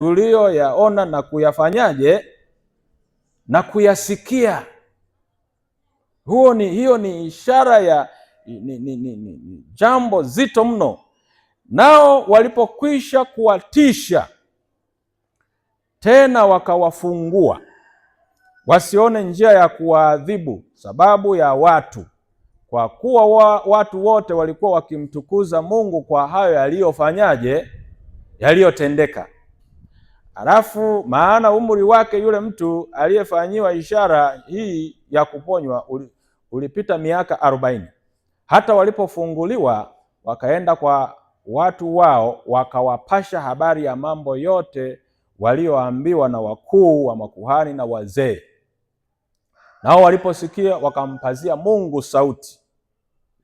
tuliyoyaona na kuyafanyaje na kuyasikia. Hiyo ni ishara ya ni jambo zito mno. Nao walipokwisha kuwatisha tena wakawafungua, wasione njia ya kuwaadhibu sababu ya watu, kwa kuwa watu wote walikuwa wakimtukuza Mungu kwa hayo yaliyofanyaje, yaliyotendeka. Alafu maana umri wake yule mtu aliyefanyiwa ishara hii ya kuponywa ulipita miaka 40. Hata walipofunguliwa wakaenda kwa watu wao, wakawapasha habari ya mambo yote walioambiwa na wakuu wa makuhani na wazee. Nao waliposikia wakampazia Mungu sauti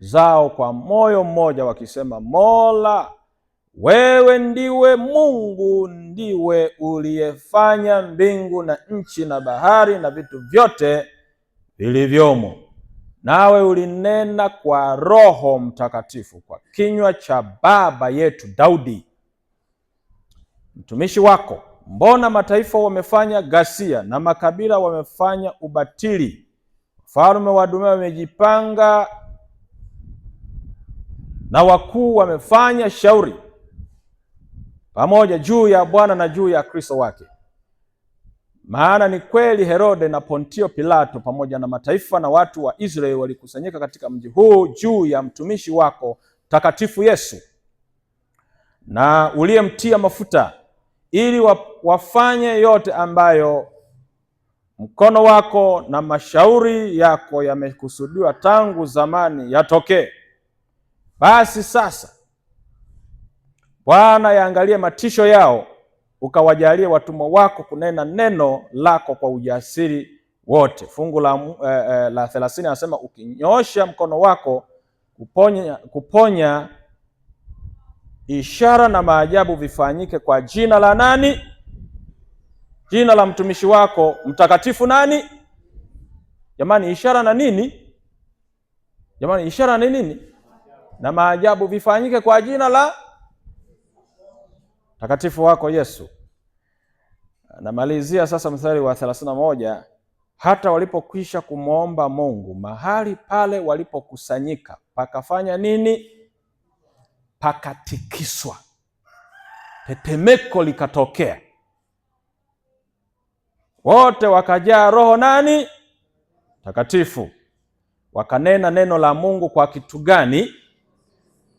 zao kwa moyo mmoja, wakisema, Mola, wewe ndiwe Mungu, ndiwe uliyefanya mbingu na nchi na bahari na vitu vyote vilivyomo. Nawe ulinena kwa Roho Mtakatifu kwa kinywa cha baba yetu Daudi mtumishi wako. Mbona mataifa wamefanya ghasia na makabila wamefanya ubatili? Wafalme wa dunia wamejipanga na wakuu wamefanya shauri pamoja juu ya Bwana na juu ya Kristo wake. Maana ni kweli Herode na Pontio Pilato pamoja na mataifa na watu wa Israeli walikusanyika katika mji huu juu ya mtumishi wako takatifu Yesu, na uliyemtia mafuta, ili wafanye yote ambayo mkono wako na mashauri yako yamekusudiwa tangu zamani yatokee. Basi sasa Bwana, yaangalie matisho yao, ukawajalie watumwa wako kunena neno lako kwa ujasiri wote. Fungu la 30 anasema, ukinyoosha mkono wako kuponya, ishara na maajabu vifanyike kwa jina la nani? Jina la mtumishi wako mtakatifu nani? Jamani, ishara na nini? Jamani, ishara ni nini? Na maajabu vifanyike kwa jina la takatifu wako Yesu. Namalizia sasa mstari wa 31. Hata walipokwisha kumwomba Mungu, mahali pale walipokusanyika pakafanya nini? Pakatikiswa, tetemeko likatokea, wote wakajaa Roho nani? Takatifu, wakanena neno la Mungu kwa kitu gani?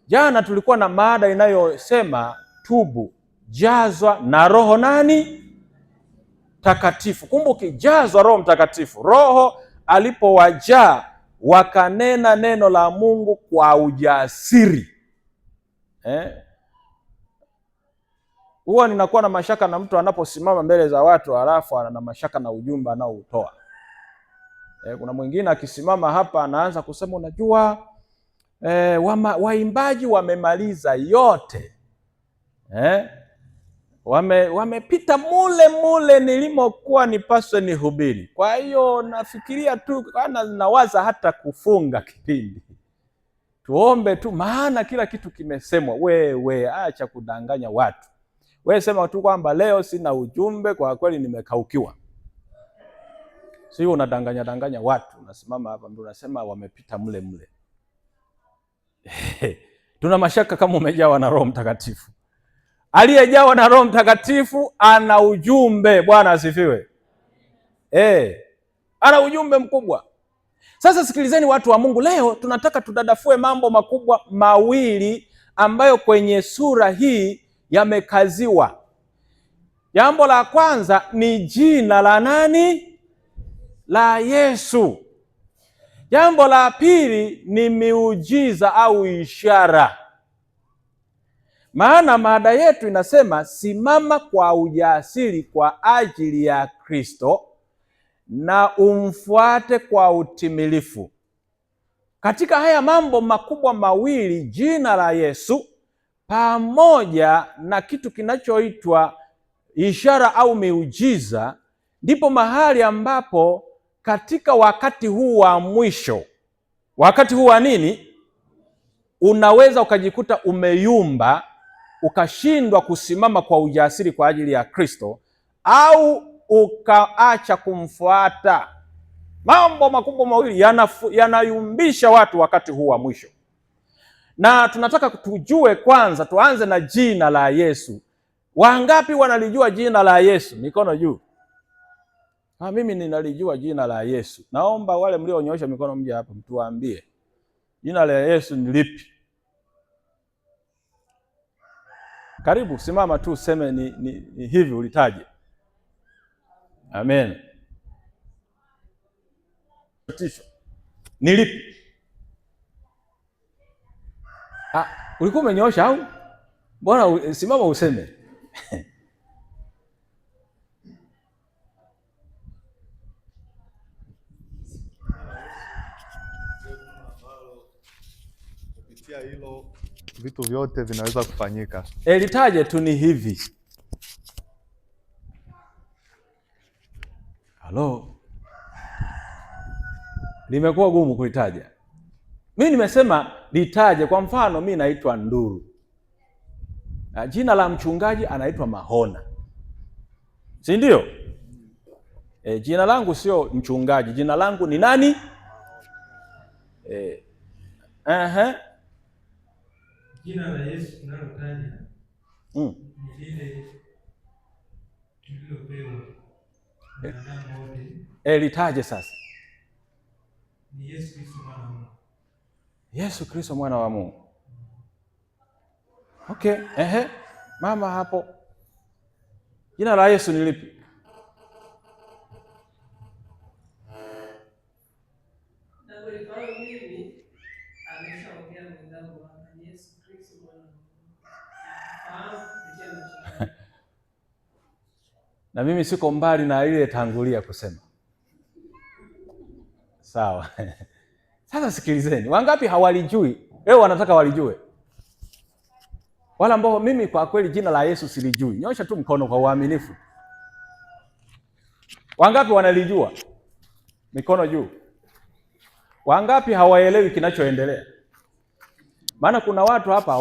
Jana tulikuwa na mada inayosema tubu, jazwa na Roho nani? Takatifu. Kumbuka, ukijazwa Roho Mtakatifu, Roho alipowajaa wakanena neno la Mungu kwa ujasiri. Huwa ninakuwa na mashaka na mtu anaposimama mbele za watu alafu ana mashaka na ujumbe anaoutoa. Kuna mwingine akisimama hapa anaanza kusema, unajua waimbaji wamemaliza yote. Wamepita mule nilimokuwa nipaswe nihubiri. Kwa hiyo nafikiria tu, kana nawaza hata kufunga kipindi. Tuombe tu, maana kila kitu kimesemwa. Wewe acha kudanganya watu. Wewe sema tu kwamba leo sina ujumbe, kwa kweli nimekaukiwa. Sio unadanganya watu. Unasimama hapa ndio unasema wamepita mule. Tuna mashaka kama umejawa na Roho Mtakatifu. Aliyejawa na Roho Mtakatifu ana ujumbe. Bwana asifiwe. Ana ujumbe mkubwa. Sasa sikilizeni watu wa Mungu, leo tunataka tudadafue mambo makubwa mawili ambayo kwenye sura hii yamekaziwa. Jambo la kwanza ni jina la nani? La Yesu. Jambo la pili ni miujiza au ishara. Maana mada yetu inasema, simama kwa ujasiri kwa ajili ya Kristo na umfuate kwa utimilifu. Katika haya mambo makubwa mawili, jina la Yesu pamoja na kitu kinachoitwa ishara au miujiza, ndipo mahali ambapo katika wakati huu wa mwisho, wakati huu wa nini, unaweza ukajikuta umeyumba ukashindwa kusimama kwa ujasiri kwa ajili ya Kristo, au ukaacha kumfuata. Mambo makubwa mawili yanayumbisha watu wakati huu wa mwisho. Na tunataka tujue kwanza, tuanze na jina la Yesu. Wangapi wanalijua jina la Yesu? Mikono juu. Mimi ninalijua jina la Yesu. Naomba wale mlionyoosha mikono mje hapa mtuambie. Jina la Yesu ni lipi? Karibu, simama tu useme ni hivi ulitaje. Amen. Ni lipi? Ulikuwa umenyoosha au? Bwana simama useme. Kupitia hilo vitu vyote vinaweza kufanyika. Litaje tu ni hivi. Halo. Limekuwa gumu kulitaja. Mimi nimesema litaje. Kwa mfano mimi naitwa Nduru. Jina la mchungaji anaitwa Mahona. Si ndio? Jina langu sio mchungaji. Jina langu ni nani? Jina la Yesu tunalotaja ni lile tulilopewa wanadamu wote. Litaje sasa. Ni Yesu Kristo mwana wa Mungu. Yesu Kristo mwana wa Mungu. Okay, mama hapo. Jina la Yesu ni lipi? Na mimi siko mbali na ile tangulia kusema. Sawa. Sasa sikilizeni, wangapi hawalijui? Leo wanataka walijue. Wala ambao mimi kwa kweli jina la Yesu silijui. Nyosha tu mkono kwa uaminifu. Wangapi wanalijua? Mikono juu. Wangapi hawaelewi kinachoendelea? Maana kuna watu hapa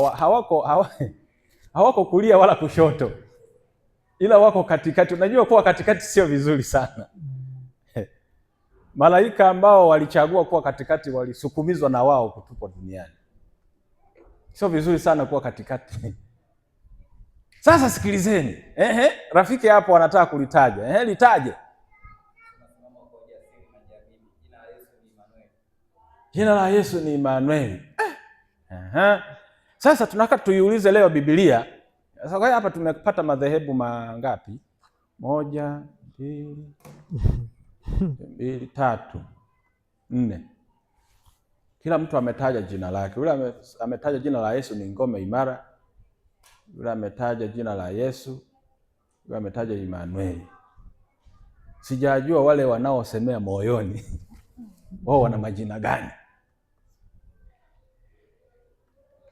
hawako kulia wala kushoto, ila wako katikati. Unajua kuwa katikati sio vizuri sana. Malaika ambao walichagua kuwa katikati walisukumizwa na wao kutupwa duniani. Sio vizuri sana kuwa katikati. Sasa sikilizeni. Rafiki hapo wanataka kulitaja. Litaje. Jina la Yesu ni Emmanuel. Sasa tunataka tuiulize leo Biblia. Sasa kwa hapa tumepata madhehebu mangapi? 1, 2, 3, 4. Kila mtu ametaja jina lake. Yule ametaja jina la Yesu ni ngome imara. Yule ametaja jina la Yesu. Yule ametaja Emmanuel. Sijajua wale wanaosemea moyoni wao wana majina gani?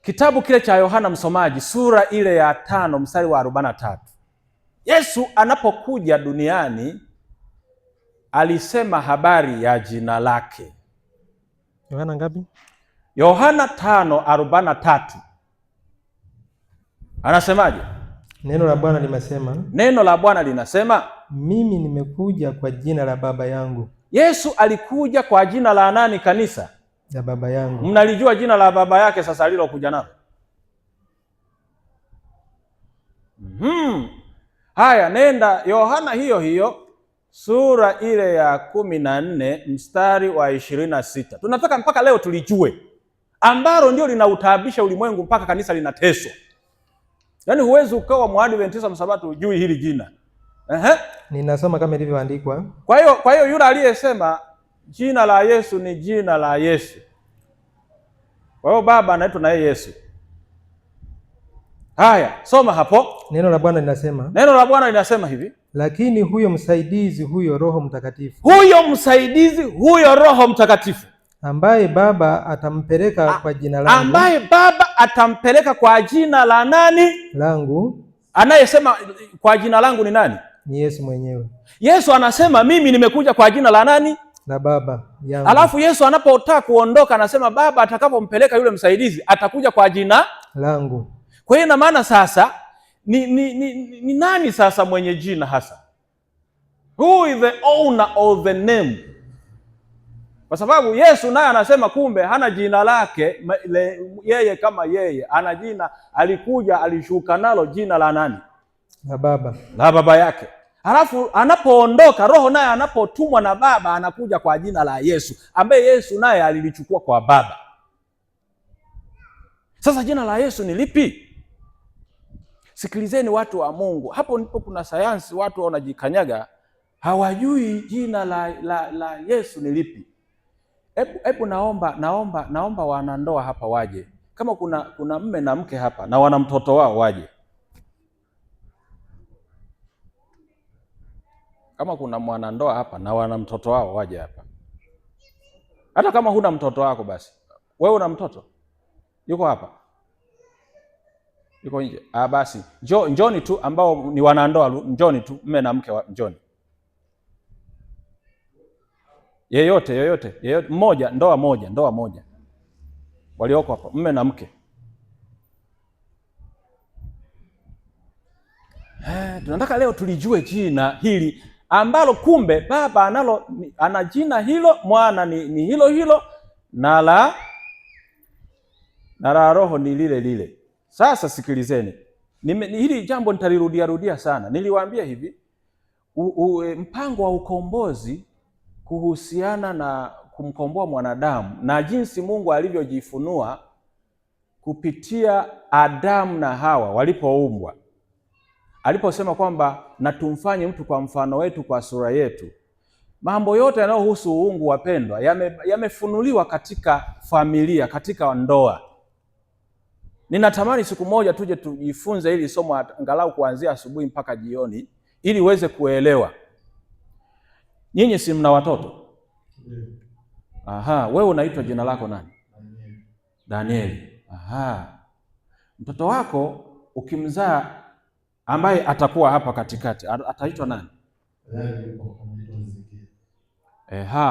Kitabu kile cha Yohana msomaji, sura ile ya 5 mstari wa 43. Yesu anapokuja duniani alisema habari ya jina lake. Yohana ngapi? Yohana 5:43. Anasemaje? Neno la Bwana limesema. Neno la Bwana linasema, mimi nimekuja kwa jina la Baba yangu. Yesu alikuja kwa jina la nani kanisa? La Baba yangu. Mnalijua jina la baba yake sasa alilokuja nalo? Haya, nenda Yohana hiyo sura ile ya 14 mstari wa 26. Tunataka mpaka leo tulijue, ambalo ndio linautaabisha ulimwengu mpaka kanisa linateswa. Yaani huwezi ukawa Mwadventista msabato hujui hili jina. Ninasoma kama ilivyoandikwa. Kwa hiyo yule aliyesema jina la Yesu ni jina la Yesu, kwa hiyo baba anaitwa na yeye Yesu. Haya, soma hapo. Neno la Bwana linasema. Neno la Bwana linasema hivi, lakini huyo msaidizi, huyo Roho Mtakatifu. Huyo msaidizi, huyo Roho Mtakatifu ambaye Baba atampeleka kwa jina langu. Ambaye Baba atampeleka kwa jina la nani? Langu. Anayesema kwa jina langu ni nani? Ni Yesu mwenyewe. Yesu anasema mimi nimekuja kwa jina la nani? La Baba yangu. Alafu Yesu anapotaka kuondoka anasema Baba atakapompeleka yule msaidizi atakuja kwa jina langu. Kwa hiyo ina maana sasa ni nani sasa mwenye jina hasa? Who is the owner of the name? Kwa sababu Yesu naye anasema kumbe hana jina lake yeye kama yeye, ana jina, alikuja alishuka nalo jina la nani? La Baba, la Baba yake. Halafu anapoondoka, Roho naye anapotumwa na Baba anakuja kwa jina la Yesu, ambaye Yesu naye alilichukua kwa Baba. Sasa jina la Yesu ni lipi? Sikilizeni watu wa Mungu, hapo ndipo kuna sayansi, watu wanajikanyaga, hawajui jina la Yesu ni lipi. Hebu naomba wanandoa hapa waje. Kama kuna mme na mke hapa na wana mtoto wao waje. Kama kuna mwanandoa hapa na wana mtoto wao waje hapa. Hata kama huna mtoto wako basi. Wewe una mtoto? Yuko hapa? Yuko nje? Basi njoni tu ambao ni wanandoa, njoni tu mme na mke, njoni. Yeyote mmoja, ndoa moja walioko hapa, mme na mke. Tunataka leo tulijue jina hili ambalo kumbe Baba ana jina hilo, Mwana ni hilo na la Roho ni lile. Sasa sikilizeni, hili jambo nitalirudia sana. Niliwaambia hivi, mpango wa ukombozi kuhusiana na kumkomboa mwanadamu na jinsi Mungu alivyojifunua kupitia Adamu na Hawa walipoumbwa, aliposema kwamba na tumfanye mtu kwa mfano wetu, kwa sura yetu. Mambo yote yanayohusu uungu, wapendwa, yamefunuliwa katika familia, katika ndoa. Ninatamani siku moja tuje tujifunze hili somo angalau kuanzia asubuhi mpaka jioni, ili uweze kuelewa. Nyinyi si mna watoto? Wewe unaitwa jina lako nani? Danieli. Mtoto wako ukimzaa, ambaye atakuwa hapa katikati, ataitwa nani?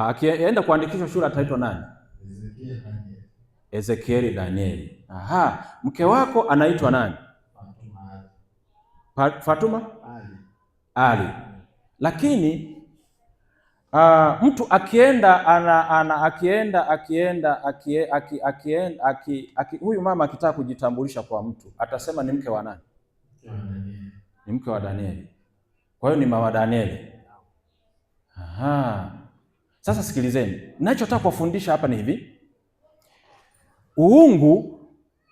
Akienda kuandikishwa shule ataitwa nani? Ezekieli Danieli. Mke wako anaitwa nani? Fatuma? Ali. Lakini mtu huyu mama akitaka kujitambulisha kwa mtu atasema ni mke wa nani? Ni mke wa Danieli. Kwa hiyo ni mama Danieli. Sasa sikilizeni, ninachotaka kuwafundisha hapa ni hivi. Uungu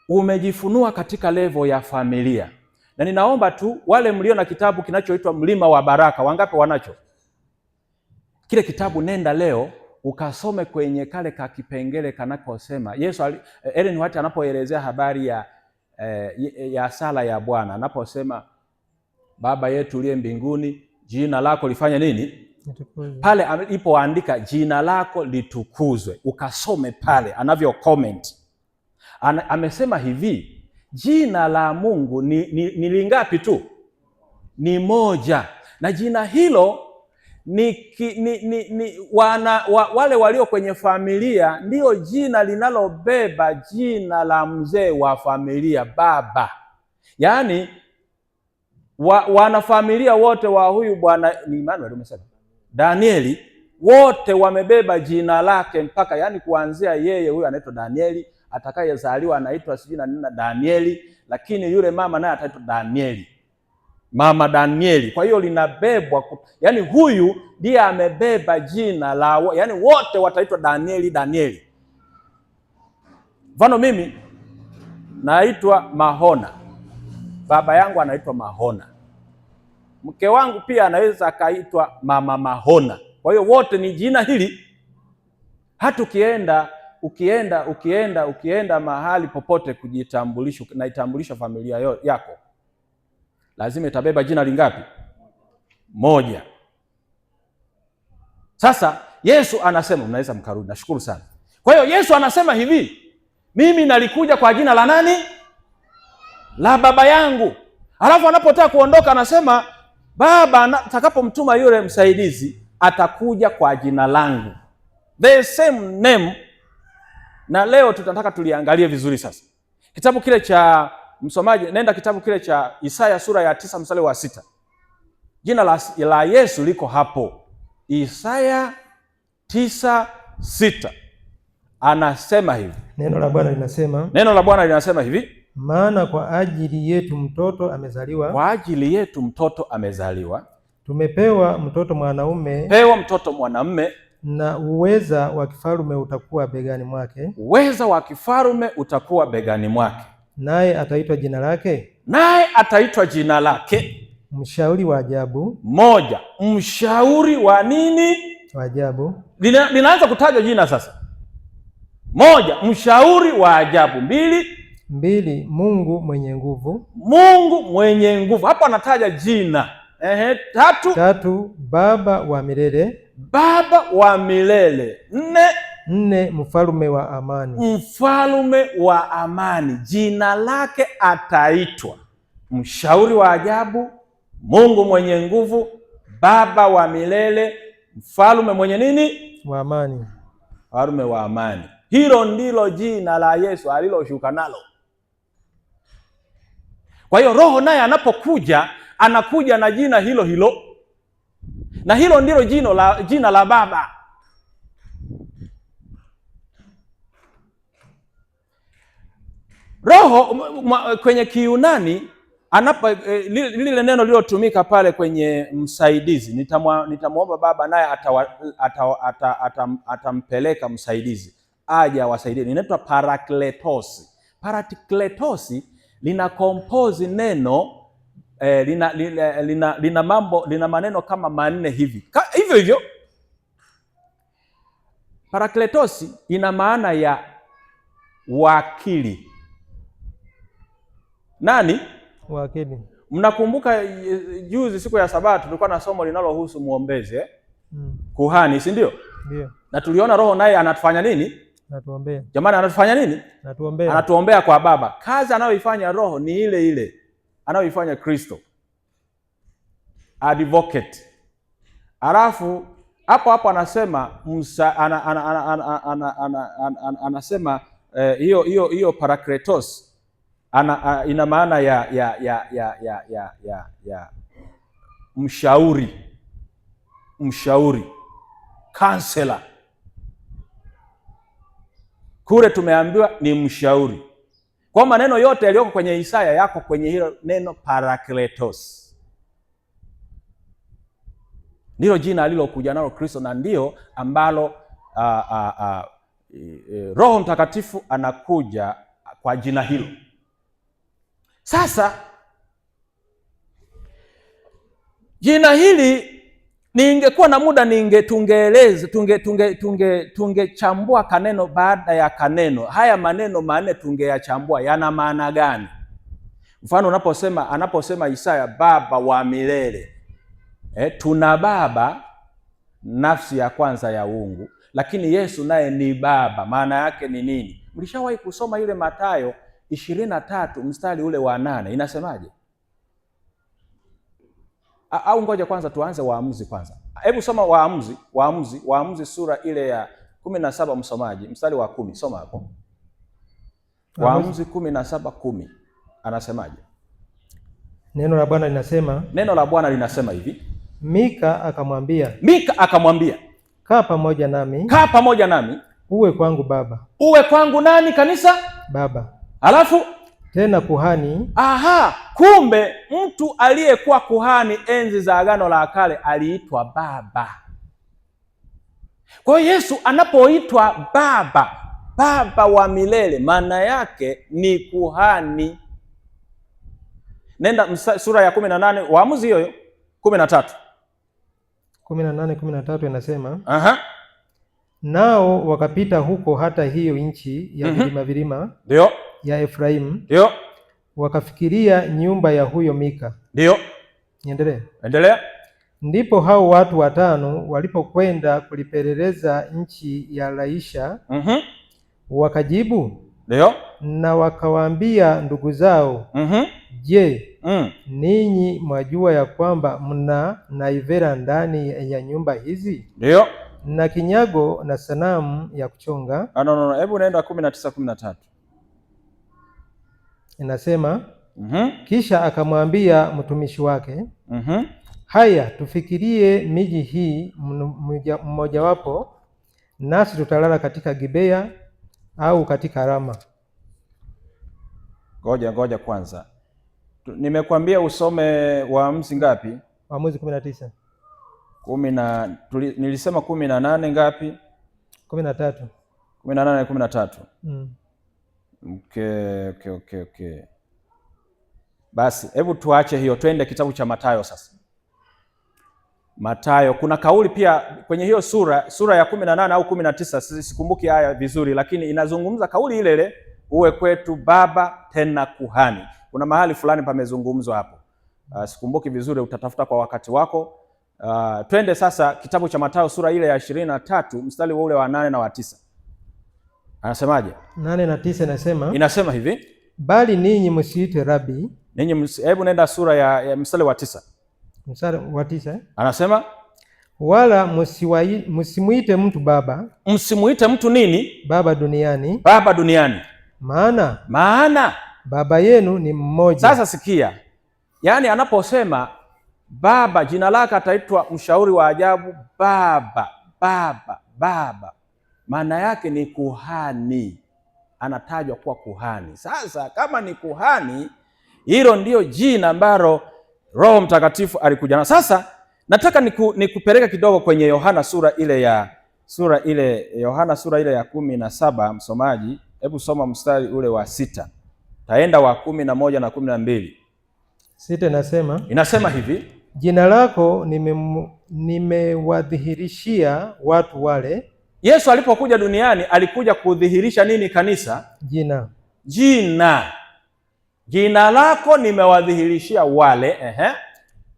umejifunua katika level ya familia. Na ninaomba tu wale mlio na kitabu kinachoitwa Mlima wa Baraka, wangapi wanacho? Kile kitabu nenda leo ukasome kwenye kale ka kipengele kanakosema Yesu Ellen White anapoelezea habari ya sala ya Bwana, anaposema Baba yetu uliye mbinguni, jina lako lifanye nini? Pale alipoandika jina lako litukuzwe, ukasome pale anavyo comment. Amesema hivi, jina la Mungu ni lingapi tu? Ni moja. Na jina hilo wale walio kwenye familia ndio jina linalobeba jina la mzee wa familia, baba. Yaani wanafamilia wote wa huyu bwana ni Emmanuel, umesema Danieli, wote wamebeba jina lake mpaka, yani kuanzia yeye huyu anaitwa Danieli, atakayezaliwa anaitwa sijui na nini Danieli, lakini yule mama naye ataitwa Danieli, mama Danieli. Kwa hiyo linabebwa, yani huyu ndiye amebeba jina la, yani wote wataitwa Danieli. Mfano mimi naitwa Mahona, baba yangu anaitwa Mahona, mke wangu pia anaweza akaitwa mama Mahona. Kwa hiyo wote ni jina hili. Hata ukienda mahali popote kujitambulisha, na itambulisha familia yako, lazima itabeba jina lingapi? Moja. Sasa Yesu anasema, mnaweza mkarudi, nashukuru sana. Kwa hiyo Yesu anasema hivi, mimi nalikuja kwa jina la nani? La baba yangu. Alafu anapotaka kuondoka anasema Baba atakapomtuma yule msaidizi atakuja kwa jina langu, the same name. Na leo tutataka tuliangalie vizuri sasa. Kitabu kile cha msomaji, nenda kitabu kile cha Isaya sura ya 9 mstari wa 6. Jina la Yesu liko hapo. Isaya 9:6 anasema hivi. Neno la Bwana linasema. Neno la Bwana linasema hivi. Maana kwa ajili yetu mtoto amezaliwa. Kwa ajili yetu mtoto amezaliwa. Tumepewa mtoto mwanaume. Pewa mtoto mwanamume. Na uweza wa kifalme utakuwa begani mwake. Uweza wa kifalme utakuwa begani mwake. Naye ataitwa jina lake. Naye ataitwa jina lake. Mshauri wa ajabu. Moja, mshauri wa nini? Wa ajabu. Linaanza kutajwa jina sasa. Moja, mshauri wa ajabu. Mbili, Mungu mwenye nguvu. Mungu mwenye nguvu. Hapo anataja jina. Tatu, Baba wa milele. Baba wa milele. Nne, mfalme wa amani. Mfalme wa amani. Jina lake ataitwa mshauri wa ajabu, Mungu mwenye nguvu, Baba wa milele, mfalme mwenye nini? Wa amani. Mfalme wa amani. Hilo ndilo jina la Yesu aliloshuka nalo. Kwa hiyo Roho naye anapokuja anakuja na jina hilo hilo, na hilo ndilo jina la Baba. Roho kwenye Kiyunani lile neno lilotumika pale kwenye msaidizi, nitamwomba Baba naye atampeleka msaidizi aje awasaidie. Inaitwa parakletosi. Parakletosi lina compose neno lina maneno kama manne hivi. Hivyo parakletosi ina maana ya wakili. Nani? Wakili. Mnakumbuka juzi siku ya Sabato tulikuwa na somo linalohusu muombezi kuhani, si ndio? Ndio. Na tuliona Roho naye anatufanya nini? Anatuombea. Jamani, anatufanya nini? Anatuombea kwa Baba. Kazi anayoifanya Roho ni ile ile anayoifanya Kristo. Advocate. Alafu hapo anasema anasema hiyo parakletos ina maana ya mshauri, counselor. Kule tumeambiwa ni mshauri. Kwa maneno yote yaliyoko kwenye Isaya yako kwenye hilo neno parakletos. Ndilo jina alilokuja nalo Kristo, na ndio ambalo Roho Mtakatifu anakuja kwa jina hilo. Sasa jina hili ningekuwa na muda tungeeleza tungechambua kaneno baada ya kaneno. Haya maneno manne tungeyachambua yana maana gani? Mfano anaposema Isaya Baba wa milele. Tuna Baba, nafsi ya kwanza ya uungu, lakini Yesu naye ni Baba. Maana yake ni nini? Mlishawahi kusoma ile Mathayo 23 mstari ule wa 8, inasemaje? Au ngoja kwanza tuanze Waamuzi kwanza. Hebu soma Waamuzi sura ile ya 17, msomaji, mstari wa 10. Soma hapo. Waamuzi 17:10. Anasemaje? Neno la Bwana linasema hivi. Mika akamwambia. Kaa pamoja nami. Uwe kwangu Baba. Uwe kwangu nani kanisa? Baba. Alafu tena kuhani. Kumbe mtu aliyekuwa kuhani enzi za Agano la Kale aliitwa Baba. Kwa hiyo Yesu anapoitwa Baba wa milele, maana yake ni kuhani. Nenda sura ya 18, Waamuzi hiyo 13. 18:13 inasema. Nao wakapita huko hata hiyo nchi ya vilima ndio ya Efraimu, ndio wakafikiria nyumba ya huyo Mika. Ndio. Endelea. Ndipo hao watu 5 walipokwenda kulipeleleza nchi ya Laisha, wakajibu ndio, na wakawaambia ndugu zao, je, ninyi mwajua ya kwamba mna naivera ndani ya nyumba hizi? Ndio. Na kinyago na sanamu ya kuchonga. No. Hebu nenda 19:13. inasema kisha akamwambia mtumishi wake, haya, tufikirie miji hii mmojawapo, nasi tutalala katika Gibea au katika Rama. Ngoja kwanza. Nimekwambia usome Waamuzi ngapi? Waamuzi 19. Nilisema 18 ngapi? 13. 18 13. Okay. Basi hebu tuache hiyo, twende kitabu cha Mathayo sasa. Mathayo, kuna kauli pia kwenye hiyo sura ya 18 au 19, sikumbuki haya vizuri, lakini inazungumza kauli ile ile, uwe kwetu baba tena kuhani. Kuna mahali fulani pamezungumzwa hapo. Sikumbuki vizuri, utatafuta kwa wakati wako. Twende sasa kitabu cha Mathayo sura ile ya 23 mstari ule wa 8 na wa 9. Anasemaje? 8 na 9 inasema hivi, bali ninyi msiite rabi. Hebu nenda sura ya mstari wa 9. Mstari wa 9. Anasema wala msimuite mtu baba. Msimuite mtu nini? Baba duniani. Baba duniani. Maana baba yenu ni mmoja. Sasa sikia, yaani anaposema baba, jina lake ataitwa mshauri wa ajabu, baba, maana yake ni kuhani, anatajwa kuwa kuhani. Sasa kama ni kuhani, hilo ndio jina ambalo Roho Mtakatifu alikuja na. Sasa nataka nikupeleka kidogo kwenye Yohana sura ile ya 17, msomaji. Hebu soma mstari ule wa 6. Taenda wa 11 na 12. 6 inasema hivi, jina lako nimewadhihirishia watu wale. Yesu alipokuja duniani alikuja kudhihirisha nini kanisa? Jina lako nimewadhihirishia wale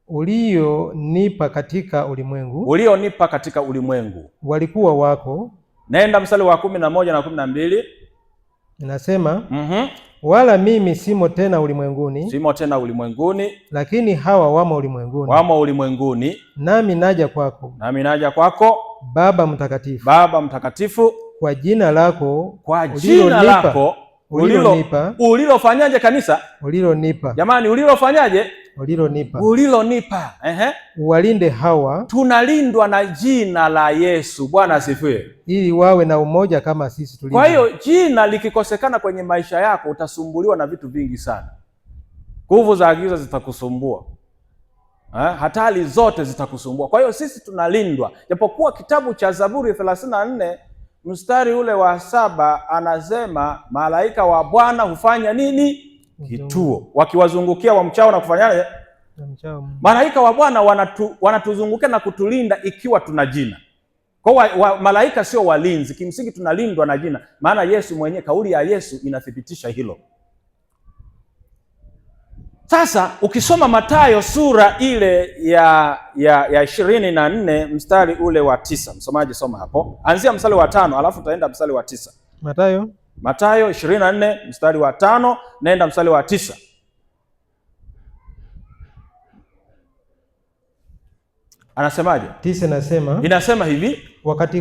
ulionipa katika ulimwengu. Walikuwa wako. Naenda mstari wa 11 na 12. Inasema wala mimi simo tena ulimwenguni, lakini hawa wamo ulimwenguni. Nami naja kwako, Baba Mtakatifu, kwa jina lako ulilofanyaje kanisa? Ulilonipa. Jamani, ulilofanyaje? Ulilonipa. Uwalinde hawa. Tunalindwa na jina la Yesu. Bwana asifiwe. Ili wawe na umoja kama sisi tulivyo. Kwa hiyo jina likikosekana kwenye maisha yako, utasumbuliwa na vitu vingi sana. Nguvu za giza zitakusumbua. Hatari zote zitakusumbua. Kwa hiyo sisi tunalindwa. Japokuwa kitabu cha Zaburi 34 mstari ule wa 7 anasema malaika wa Bwana hufanya nini? Kituo, wakiwazungukia wamchao na kufanya. Malaika wa Bwana wanatuzungukia na kutulinda ikiwa tuna jina. Kwa malaika sio walinzi, kimsingi tunalindwa na jina. Maana Yesu mwenyewe, kauli ya Yesu inathibitisha hilo. Sasa ukisoma Mathayo sura ile ya 24 mstari ule wa 9, msomaji soma hapo. Anzia mstari wa 5 alafu utaenda mstari wa 9. Mathayo 24 mstari wa 5 naenda mstari wa 9. Anasemaje? 9 inasema hivi, wakati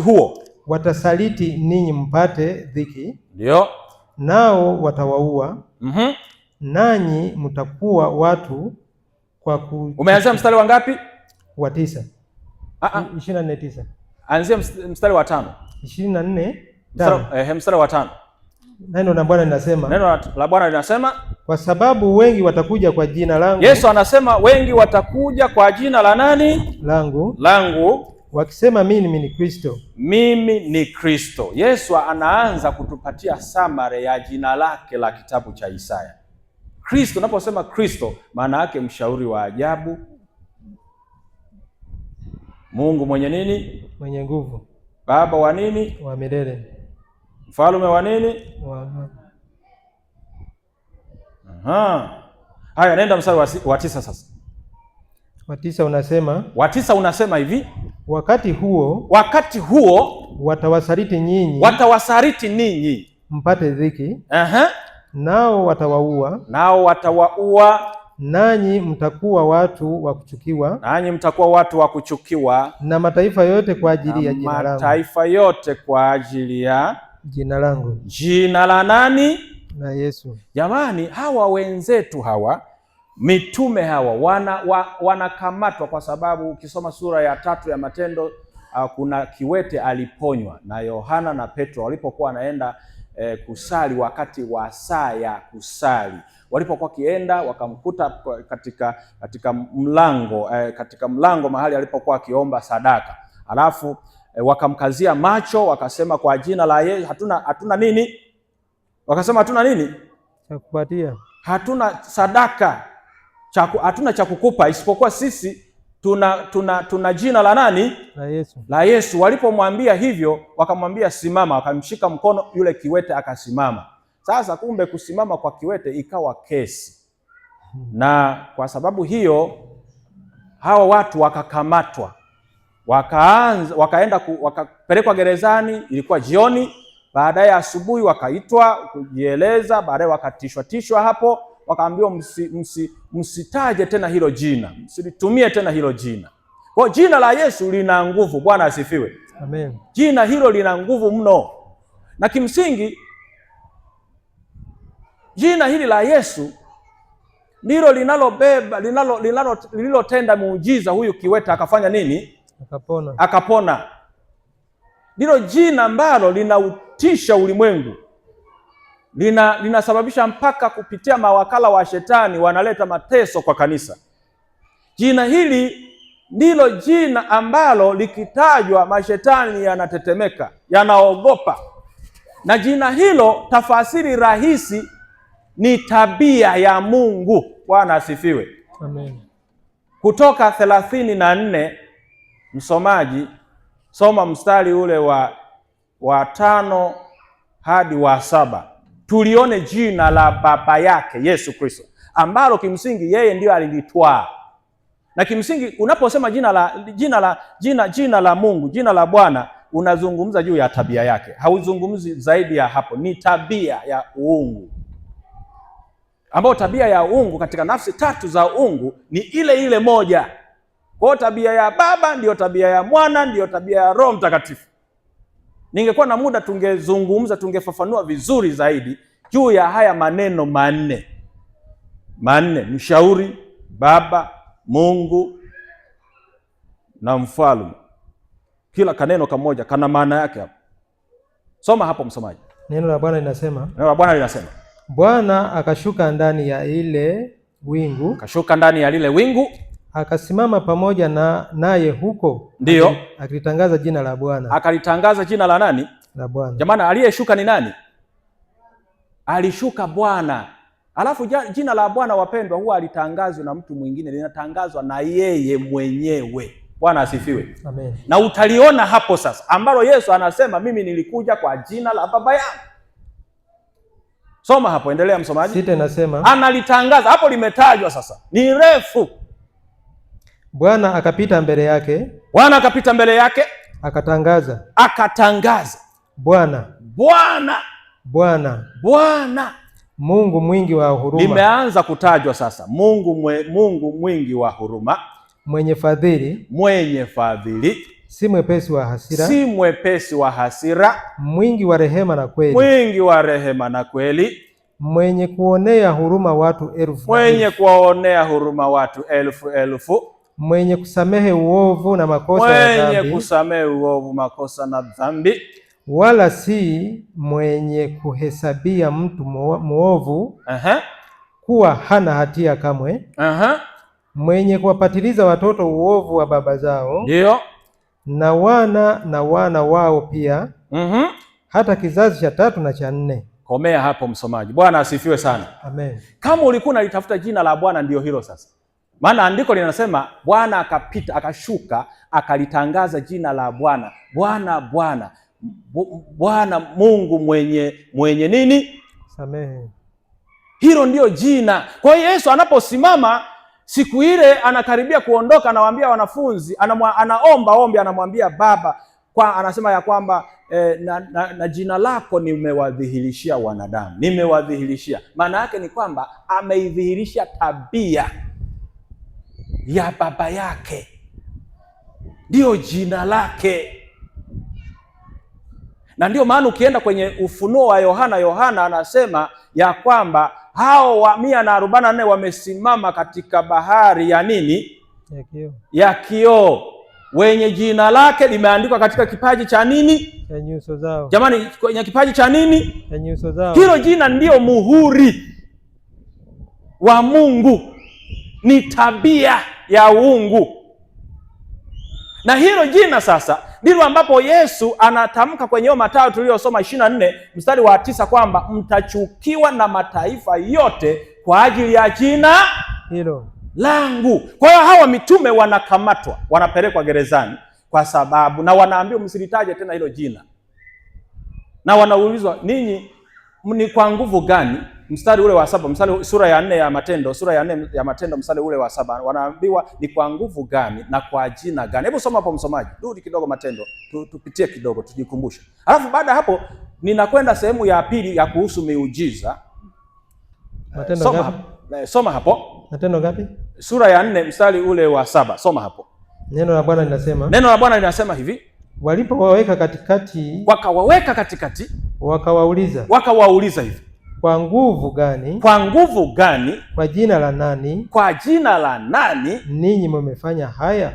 huo watasaliti ninyi mpate dhiki. Ndio. Nao watawaua. Nanyi mtakuwa watu kwa Umeanzia mstari wa ngapi? Wa 9. 24:9. Anzia mstari wa 5. 24:5. Mstari wa 5. Neno la Bwana linasema, kwa sababu wengi watakuja kwa jina langu. Yesu anasema wengi watakuja kwa jina la nani? Langu. Wakisema mimi ni Kristo. Yesu anaanza kutupatia summary ya jina lake la kitabu cha Isaya. Kristo, unaposema Kristo maana yake mshauri wa ajabu, Mungu mwenye nini? Mwenye nguvu, Baba wa nini? Wa milele, Mfalme wa nini? Haya, nenda mstari wa 9 sasa. Wa 9 unasema hivi, wakati huo watawasaliti ninyi mpate dhiki. Nao watawaua. Nanyi mtakuwa watu wa kuchukiwa. Na mataifa yote kwa ajili ya jina langu. Jina la nani? na Yesu. Jamani, hawa wenzetu hawa mitume hawa wanakamatwa kwa sababu ukisoma sura ya 3 ya Matendo kuna kiwete aliponywa na Yohana na Petro walipokuwa wanaenda kusali wakati wa saa ya kusali. Walipokuwa kienda wakamkuta katika mlango mahali alipokuwa akiomba sadaka. Alafu wakamkazia macho wakasema, kwa jina la Yesu hatuna nini? Wakasema hatuna nini? Cha kupatia. Hatuna sadaka. Hatuna cha kukupa isipokuwa sisi tuna jina la nani? La Yesu. La Yesu. Walipomwambia hivyo wakamwambia simama, wakamshika mkono, yule kiwete akasimama. Sasa kumbe kusimama kwa kiwete ikawa kesi. Na kwa sababu hiyo hawa watu wakakamatwa. Wakapelekwa gerezani, ilikuwa jioni. Baadaye asubuhi wakaitwa kujieleza, baadaye wakatishwa hapo, wakaambiwa msitaje tena hilo jina, msilitumie tena hilo jina. Kwa jina la Yesu lina nguvu. Bwana asifiwe. Amen. Jina hilo lina nguvu mno. Na kimsingi jina hili la Yesu ndilo linalobeba lililotenda muujiza. Huyu kiwete akafanya nini? Akapona. Ndilo jina ambalo linautisha ulimwengu. Linasababisha mpaka kupitia mawakala wa shetani wanaleta mateso kwa kanisa. Jina hili ndilo jina ambalo likitajwa mashetani yanatetemeka, yanaogopa. Na jina hilo tafasiri rahisi ni tabia ya Mungu. Bwana asifiwe. Amen. Kutoka 34, msomaji, soma mstari ule wa 5 hadi wa 7. Tulione jina la baba yake Yesu Kristo, ambalo kimsingi yeye ndiyo alilitwaa. Na kimsingi unaposema jina la Mungu, jina la Bwana, unazungumza juu ya tabia yake. Hauzungumzi zaidi ya hapo. Ni tabia ya uungu, ambayo tabia ya uungu katika nafsi 3 za uungu ni ile moja. Kwa tabia ya Baba ndiyo tabia ya Mwana, ndiyo tabia ya Roho Mtakatifu. Ningekuwa na muda tungefafanua vizuri zaidi juu ya haya maneno manne: mshauri, Baba, Mungu na mfalme. Kila kaneno kamoja kana maana yake hapo. Soma hapo msomaji. Neno la Bwana linasema. Bwana akashuka ndani ya lile wingu. Akasimama pamoja naye huko. Ndio. Akilitangaza jina la Bwana. Akalitangaza jina la nani? La Bwana. Jamani, aliyeshuka ni nani? Alishuka Bwana. Alafu jina la Bwana, wapendwa, huwa alitangazwa na mtu mwingine, linatangazwa na yeye mwenyewe. Bwana asifiwe. Amen. Na utaliona hapo sasa, ambalo Yesu anasema mimi nilikuja kwa jina la Baba yangu. Soma hapo, endelea msomaji. 6 nasema. Analitangaza hapo, limetajwa sasa. Ni refu. Bwana akapita mbele yake. Akatangaza. Bwana. Mungu mwingi wa huruma. Limeanza kutajwa sasa. Mungu mwingi wa huruma. Mwenye fadhili. Si mwepesi wa hasira. Mwingi wa rehema na kweli. Mwenye kuonea huruma watu elfu. Mwenye kusamehe uovu na makosa na dhambi. Wala si mwenye kuhesabia mtu muovu kuwa hana hatia kamwe. Mwenye kuwapatiliza watoto uovu wa baba zao. Ndio. Na wana wao pia. Hata kizazi cha 3 na cha 4. Komea hapo msomaji. Bwana asifiwe sana. Amen. Kama ulikuwa unalitafuta jina la Bwana, ndio hilo sasa. Maana andiko linasema Bwana akapita, akashuka, akalitangaza jina la Bwana. Bwana Mungu mwenye nini? Samehe. Hilo ndio jina. Kwa hiyo Yesu anaposimama siku ile, anakaribia kuondoka, anawaambia wanafunzi, anaomba ombi, anamwambia Baba, anasema ya kwamba na jina lako nimewadhihirishia wanadamu. Maana yake ni kwamba ameidhihirisha tabia ya baba yake, ndio jina lake. Na ndio maana ukienda kwenye Ufunuo wa Yohana anasema ya kwamba hao wa 144 wamesimama katika bahari ya nini? Ya kioo, wenye jina lake limeandikwa katika kipaji cha nini? Cha nyuso zao. Jamani, kwenye kipaji cha nini? Cha nyuso zao. Hilo jina ndio muhuri wa Mungu, ni tabia ya uungu. Na hilo jina sasa ndilo ambapo Yesu anatamka kwenye Mathayo tuliyosoma 24 mstari wa 9 kwamba mtachukiwa na mataifa yote kwa ajili ya jina hilo langu. Kwa hiyo hawa mitume wanakamatwa, wanapelekwa gerezani kwa sababu, na wanaambiwa msilitaje tena hilo jina. Na wanaulizwa, ninyi ni kwa nguvu gani? Mstari ule wa 7, sura ya 4 ya Matendo mstari ule wa 7, wanaambiwa ni kwa nguvu gani na kwa jina gani. Hebu soma hapo msomaji, rudi kidogo Matendo, tupitie kidogo tujikumbushe. Alafu baada hapo ninakwenda sehemu ya pili ya kuhusu miujiza. Matendo soma hapo. Matendo ngapi? Sura ya 4 mstari ule wa 7, soma hapo. Neno la Bwana linasema hivi, wakawaweka katikati, wakawauliza hivi, kwa nguvu gani? Kwa jina la nani? Ninyi mmefanya haya?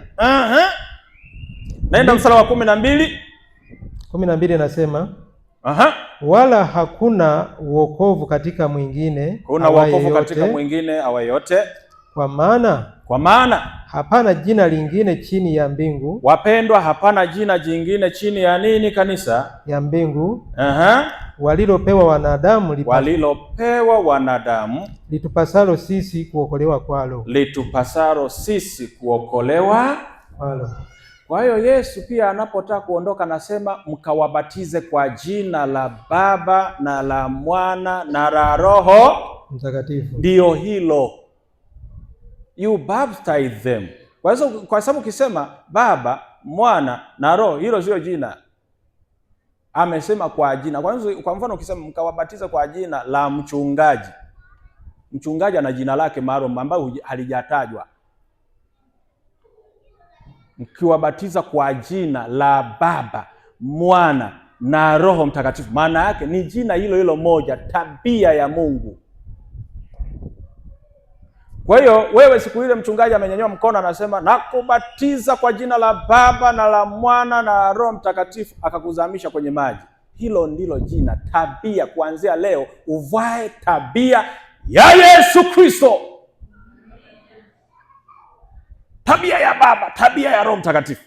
Naenda mstari wa 12 nasema, wala hakuna wokovu katika mwingine, awaye yote, kwa maana hapana jina lingine chini ya mbingu. Wapendwa, hapana jina jingine chini ya nini kanisa? Ya mbingu. Walilopewa wanadamu, litupasalo sisi kuokolewa kwalo. Kwa hiyo Yesu pia anapotaka kuondoka anasema mkawabatize kwa jina la Baba na la Mwana na la Roho Mtakatifu. Ndio hilo, you baptize them. Kwa sababu ukisema Baba, Mwana na Roho, hilo sio jina. Amesema kwa jina. Kwa mfano ukisema mkawabatiza kwa jina la mchungaji, mchungaji ana jina lake maalum ambalo halijatajwa. Mkiwabatiza kwa jina la Baba, Mwana na Roho Mtakatifu, maana yake ni jina hilo hilo moja, tabia ya Mungu. Kwa hiyo wewe, siku ile mchungaji amenyanyua mkono anasema nakubatiza kwa jina la Baba na la Mwana na Roho Mtakatifu, akakuzamisha kwenye maji, hilo ndilo jina, tabia. Kuanzia leo uvae tabia ya Yesu Kristo, tabia ya Baba, tabia ya Roho Mtakatifu.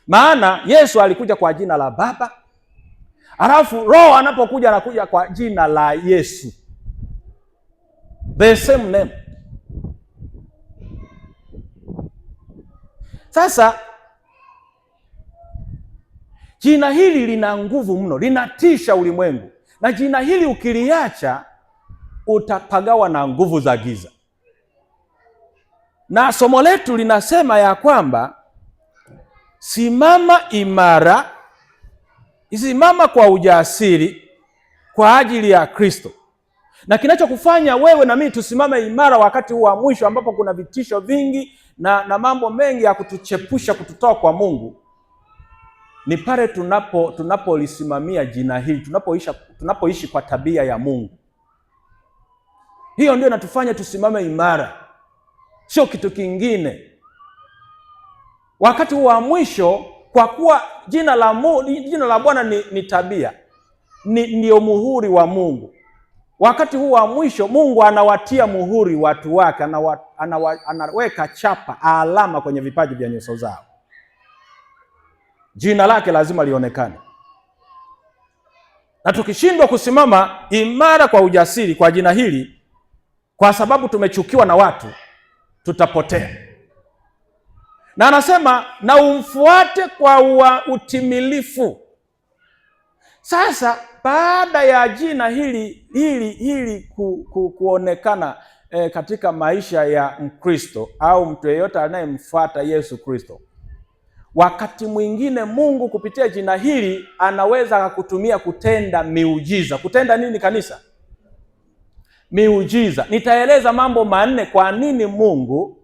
Maana Yesu alikuja kwa jina la Baba, alafu Roho anapokuja anakuja kwa jina la Yesu, the same name. Sasa jina hili lina nguvu mno, linatisha ulimwengu, na jina hili ukiliacha utapagawa na nguvu za giza. Na somo letu linasema ya kwamba simama imara, simama kwa ujasiri kwa ajili ya Kristo. Na kinachokufanya wewe na mimi tusimame imara wakati huu wa mwisho ambapo kuna vitisho vingi na mambo mengi ya kutuchepusha, kututoa kwa Mungu, ni pale tunapolisimamia jina hili, tunapoishi kwa tabia ya Mungu. Hiyo ndio inatufanya tusimame imara, sio kitu kingine. Wakati wa mwisho, kwa kuwa jina la Bwana ni tabia, ndio muhuri wa Mungu. Wakati huu wa mwisho Mungu anawatia muhuri watu wake, anaweka chapa, alama kwenye vipaji vya nyuso zao. Jina lake lazima lionekane. Na tukishindwa kusimama imara kwa ujasiri kwa jina hili, kwa sababu tumechukiwa na watu, tutapotea. Na anasema na umfuate kwa utimilifu. Sasa baada ya jina hili kuonekana katika maisha ya Mkristo au mtu yeyote anayemfuata Yesu Kristo, wakati mwingine Mungu kupitia jina hili anaweza kukutumia kutenda miujiza. Kutenda nini kanisa? Miujiza. Nitaeleza mambo manne kwa nini Mungu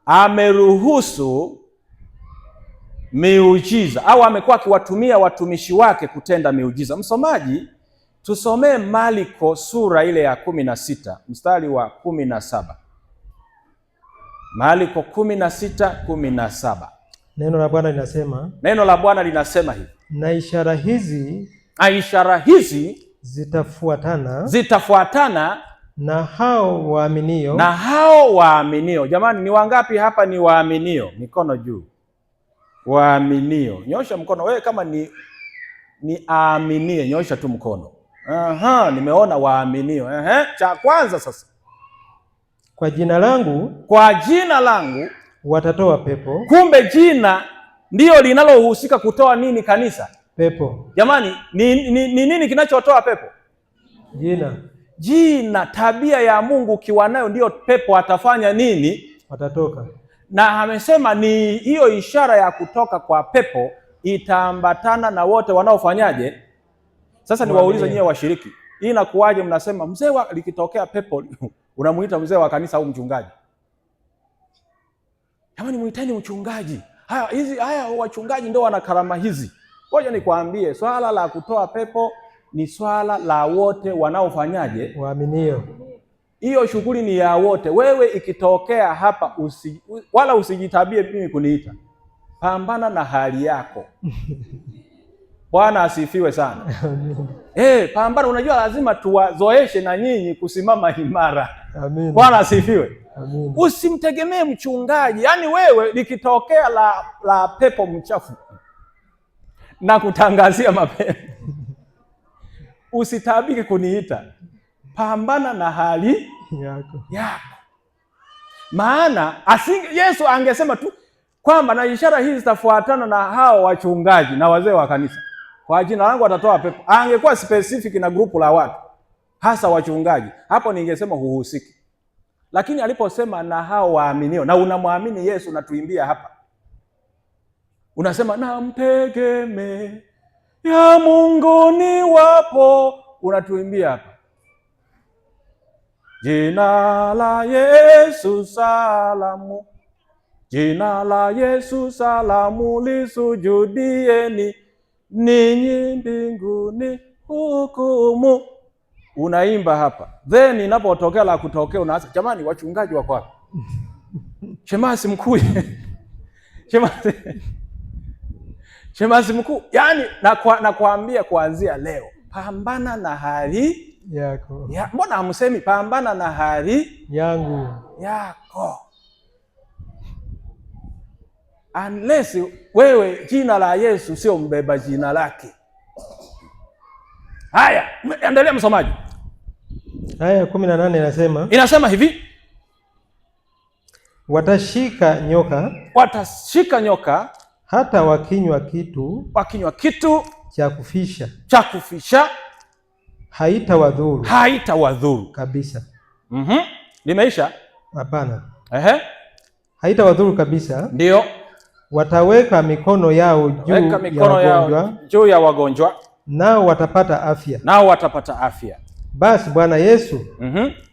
ameruhusu miujiza, au amekuwa akiwatumia watumishi wake kutenda miujiza. Msomaji, tusomee Marko sura ile ya 16 mstari wa 17. Marko 16:17. Neno la Bwana linasema, neno la Bwana linasema hivi, na ishara hizi zitafuatana na hao waaminio. Jamani, ni wangapi hapa ni waaminio? Mikono juu. Waaminio, nyosha mkono. Wewe kama ni aaminie, nyosha tu mkono. Nimeona waaminio. Cha kwanza sasa, kwa jina langu watatoa pepo. Kumbe jina ndio linalohusika kutoa nini kanisa? Pepo. Jamani, ni nini kinachotoa pepo? Jina. Tabia ya Mungu ukiwa nayo ndio pepo atafanya nini? Watatoka. Na amesema ni hiyo ishara ya kutoka kwa pepo itaambatana na wote wanaofanyaje? Sasa niwaulize nyie washiriki, hii inakuwaje? Mnasema mzee likitokea pepo unamuita mzee wa kanisa au mchungaji? Jamani, muiteni mchungaji. Haya wachungaji ndio wana karama hizi. Ngoja nikwambie, swala la kutoa pepo ni swala la wote wanaofanyaje? Waaminio. Hiyo shughuli ni ya wote. Wewe ikitokea hapa wala usijitabie mimi kuniita. Pambana na hali yako. Bwana asifiwe sana. Pambana. Unajua lazima tuwazoeshe na nyinyi kusimama imara. Amen. Bwana asifiwe. Amen. Usimtegemee mchungaji. Yaani wewe likitokea la pepo mchafu na kutangazia mapema, usitabike kuniita. Pambana na hali yako. Maana Yesu angesema tu kwamba na ishara hizi zitafuatana na hao wachungaji na wazee wa kanisa, kwa jina langu watatoa pepo. Angekuwa specific na grupu la watu, hasa wachungaji, hapo ningesema huhusiki. Lakini aliposema na hao waaminio, na unamwamini Yesu, natuimbia hapa, unasema namtegemea ya Mungu ni wapo, unatuimbia hapa, jina la Yesu salamu, jina la Yesu salamu, lisujudieni ninyi mbinguni hukumu. Unaimba hapa, then inapotokea la kutokea unaanza, jamani wachungaji wako wapi? Shemasi mkuu Shemasi mkuu. Yani nakwambia kuanzia leo, pambana na hali yako. Mbona hamsemi pambana na hali yako? Unless wewe jina la Yesu sio mbeba jina lake. Haya, endelea msomaji. Aya 18 inasema hivi, watashika nyoka hata wakinywa kitu cha kufisha haitawadhuru kabisa. Limeisha? Hapana. Haitawadhuru kabisa. Ndio. Wataweka mikono yao juu ya wagonjwa, nao watapata afya. Basi Bwana Yesu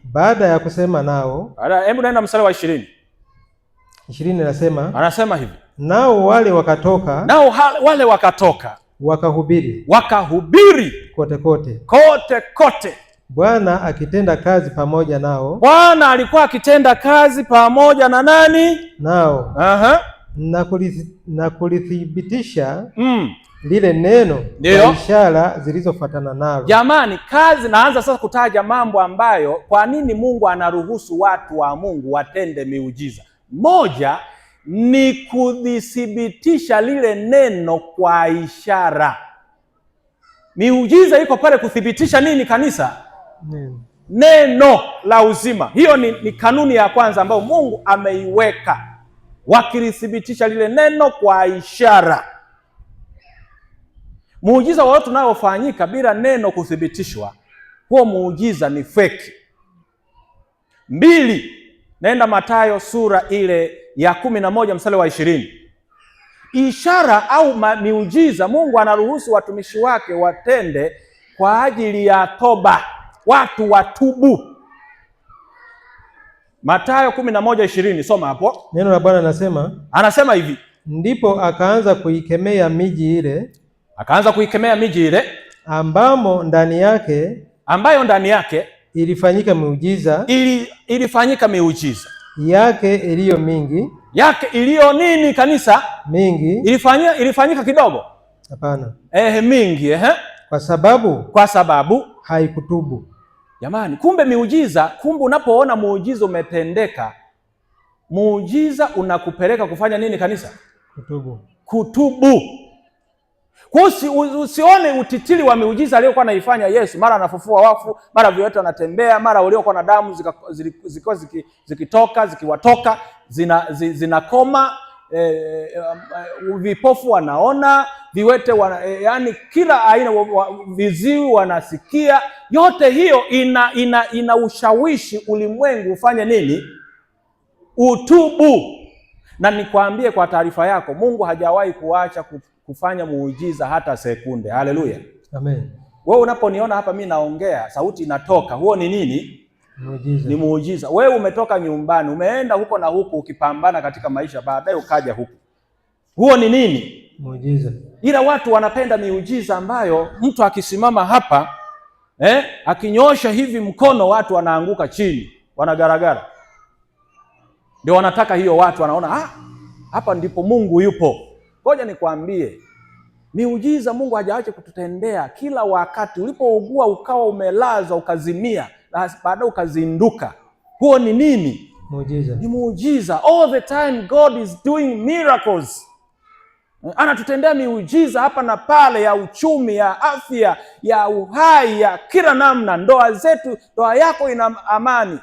baada ya kusema nao, hebu naenda mstari wa 20 anasema hivi, nao wale wakatoka wakahubiri kote, Bwana akitenda kazi pamoja nao. Bwana alikuwa akitenda kazi pamoja na nani? Nao. Na kulithibitisha lile neno kwa ishara zilizofuatana nalo. Jamani, kazi naanza sasa kutaja mambo ambayo, kwa nini Mungu anaruhusu watu wa Mungu watende miujiza. Moja ni kudhibitisha lile neno kwa ishara. Miujiza iko pale kuthibitisha nini kanisa? Neno la uzima. Hiyo ni kanuni ya kwanza ambayo Mungu ameiweka, wakilithibitisha lile neno kwa ishara. Muujiza wote unaofanyika bila neno kuthibitishwa, huo muujiza ni feki. 2, naenda Mathayo sura ile ya 11 mstari wa 20. Ishara au miujiza Mungu anaruhusu watumishi wake watende kwa ajili ya toba, watu watubu. Mathayo 11:20, soma hapo. Neno la Bwana anasema hivi, Ndipo akaanza kuikemea miji ile, ambayo ndani yake ilifanyika miujiza yake iliyo mingi. Yake iliyo nini kanisa? Mingi. Ilifanyika kidogo? Hapana. Mingi. Kwa sababu haikutubu. Jamani, kumbe miujiza, unapoona muujiza umetendeka, muujiza unakupeleka kufanya nini kanisa? Kutubu. Kwa usione utitili wa miujiza aliyokuwa anaifanya Yesu, mara anafufua wafu, mara viwete wanatembea, mara waliokuwa na damu zikitoka zikiwatoka zinakoma, vipofu wanaona, viwete yani kila aina, viziwi wanasikia. Yote hiyo ina ushawishi ulimwengu ufanye nini? Utubu. Na nikwambie kwa taarifa yako, Mungu hajawahi kuacha kufanya muujiza hata sekunde. Haleluya. Amen. Wewe unaponiona hapa mimi naongea, sauti inatoka, huo ni nini? Muujiza. Ni muujiza. Wewe umetoka nyumbani, umeenda huko na huko ukipambana katika maisha, baadaye ukaja huko, huo ni nini? Muujiza. Ila watu wanapenda miujiza ambayo mtu akisimama hapa akinyosha hivi mkono, watu wanaanguka chini, wanagaragara. Ndio wanataka hiyo, watu wanaona hapa ndipo Mungu yupo. Ngoja nikwambie, miujiza Mungu hajaacha kututendea kila wakati. Ulipougua ukawa umelazwa ukazimia, na baadaye ukazinduka, huo ni nini? Muujiza. Ni muujiza. All the time God is doing miracles. Anatutendea miujiza hapa na pale, ya uchumi, ya afya, ya uhai, ya kila namna. Ndoa zetu, ndoa yako ina amani,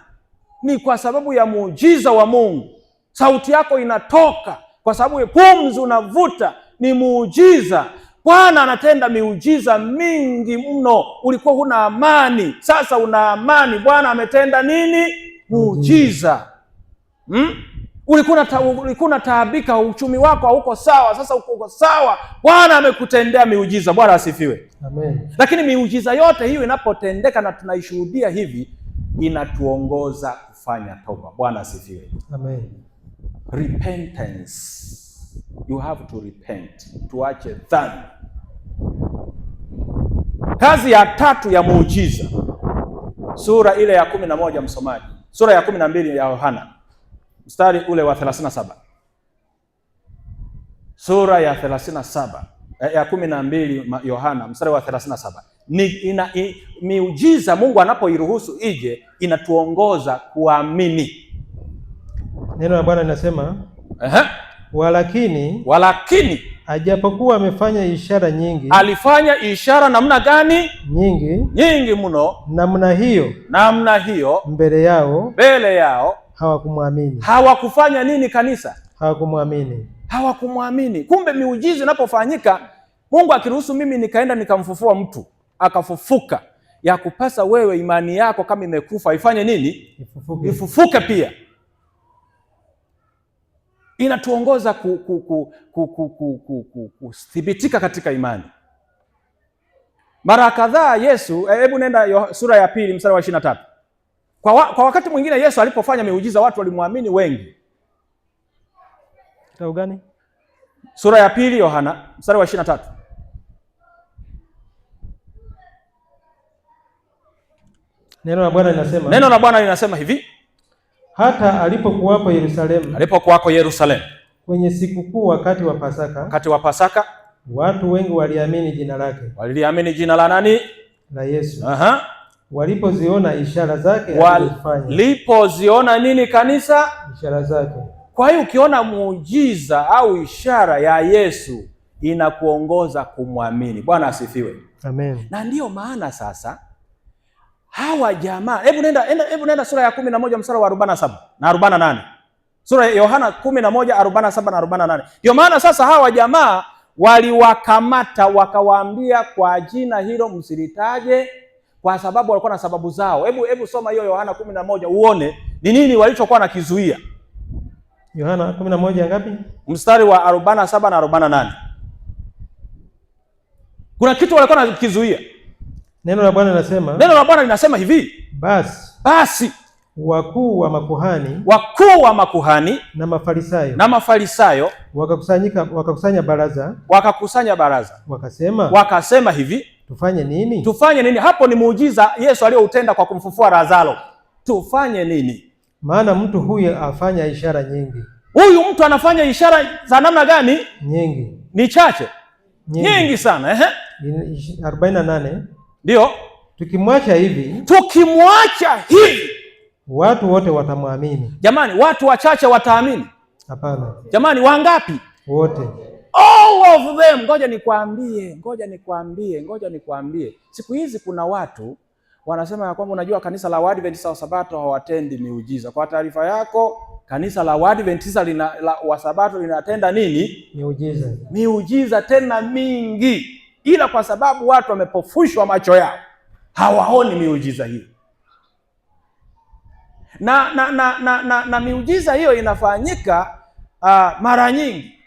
ni kwa sababu ya muujiza wa Mungu. Sauti yako inatoka kwa sababu ya pumzi unavuta, ni muujiza. Bwana anatenda miujiza mingi mno. Ulikuwa huna amani, sasa una amani. Bwana ametenda nini? Muujiza. Ulikuwa unataabika, uchumi wako hauko sawa, sasa uko sawa. Bwana amekutendea miujiza. Bwana asifiwe. Amen. Lakini miujiza yote hiyo inapotendeka na tunaishuhudia hivi, inatuongoza kufanya toba. Bwana asifiwe. Amen. Repentance. You have to repent. Tuache dhambi. Kazi ya tatu ya muujiza, sura ile ya 11, msomaji, sura ya 12 ya Yohana, mstari ule wa 37. Sura ya 37 ya 12 Yohana, mstari wa 37. Miujiza Mungu anapoiruhusu ije, inatuongoza kuamini. Neno la Bwana linasema, walakini ajapokuwa amefanya ishara nyingi. Alifanya ishara namna gani? Nyingi mno. Namna hiyo mbele yao hawakumwamini. Hawakufanya nini kanisa? Hawakumwamini. Kumbe miujiza inapofanyika, Mungu akiruhusu mimi nikaenda nikamfufua mtu akafufuka, ya kupasa wewe imani yako kama imekufa ifanye nini? Ifufuke pia. Inatuongoza kuthibitika katika imani. Mara kadhaa Yesu, hebu nenda sura ya 2 mstari wa 23. Kwa wakati mwingine Yesu alipofanya miujiza watu walimwamini wengi. Kitabu gani? Sura ya 2 Yohana mstari wa 23. Neno la Bwana linasema hivi, hata alipokuwako Yerusalemu kwenye sikukuu wakati wa Pasaka, watu wengi waliamini jina lake. Waliamini jina la nani? La Yesu. Walipoziona ishara zake alizofanya. Walipoziona nini kanisa? Ishara zake. Kwa hiyo ukiona muujiza au ishara ya Yesu inakuongoza kumwamini. Bwana asifiwe. Amen. Na ndiyo maana sasa hawa jamaa, hebu nenda sura ya 11 mstari wa 47 na 48. Sura ya Yohana 11:47 na 48. Ndio maana sasa hawa jamaa waliwakamata wakawaambia, kwa jina hilo msilitaje, kwa sababu walikuwa na sababu zao. Hebu soma hiyo Yohana 11 uone ni nini walichokuwa nakizuia. Yohana 11 ngapi? Mstari wa 47 na 48. Kuna kitu walikuwa nakizuia. Neno la Bwana linasema hivi, basi wakuu wa makuhani na Mafarisayo wakakusanya baraza, wakasema hivi, tufanye nini? Hapo ni muujiza Yesu aliyoutenda kwa kumfufua Lazaro. Tufanye nini? Maana mtu huyu afanya ishara nyingi. Huyu mtu anafanya ishara za namna gani? Nyingi. Ni chache? Nyingi sana. 48. Ndio. Tukimwacha hivi, watu wote watamwamini. Jamani, watu wachache wataamini? Hapana. Jamani, wangapi? Wote. All of them. Ngoja nikwambie. Siku hizi kuna watu wanasema ya kwamba unajua kanisa la Waadventista wa Sabato hawatendi miujiza. Kwa taarifa yako, kanisa la Waadventista wa Sabato linatenda nini? Miujiza tena mingi. Ila kwa sababu watu wamepofushwa macho yao, hawaoni miujiza hiyo. Na miujiza hiyo inafanyika mara nyingi